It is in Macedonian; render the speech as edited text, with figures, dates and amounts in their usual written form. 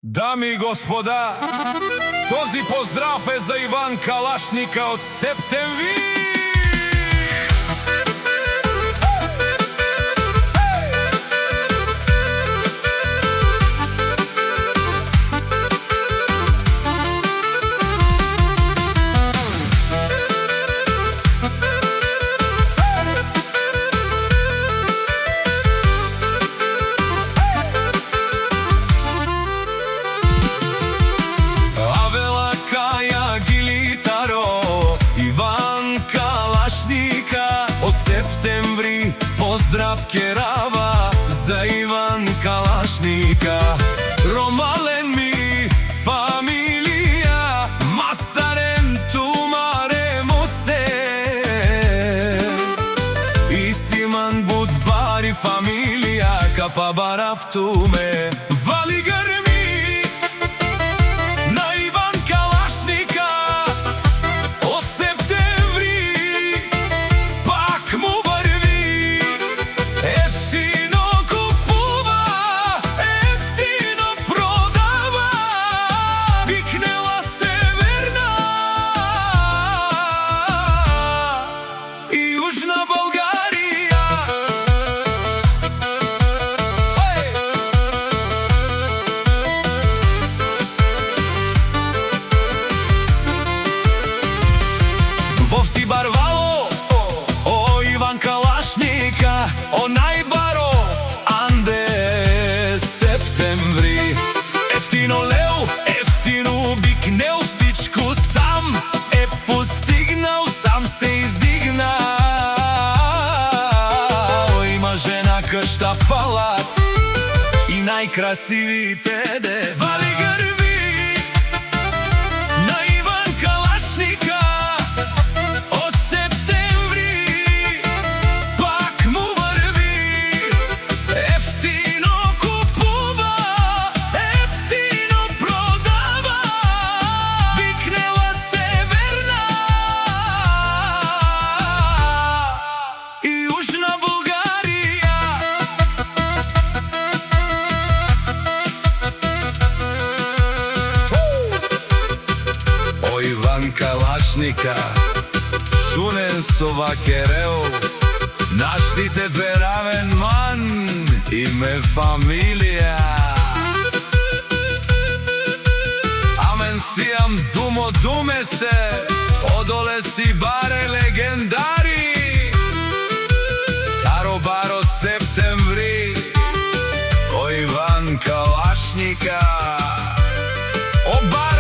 Дами и господа, този поздрав е за Иван Калашника от Септември! Септември, поздрав керава за Иван Калашника. Ромален ми фамилија, мастарен тумаре мосте. И Симан Будбари фамилија, капа барафтуме. Вали грми на Иван Калашника од септември. Вовси барвало, о Иван Калашника, о најбаро, анде септември. Ефтино леу, ефтино бикнел, всичко сам е постигнал, сам се издигнал. Има жена, къща, палат и најкрасивите дева. Вали грви на Иван Калашника. Иван Калашника, шунен со вакерел, наштите беравен ман, име фамилија. Амен сијам думо думе се, одоле си баре легендари. Таро баро септември, о Иван Калашника, о баре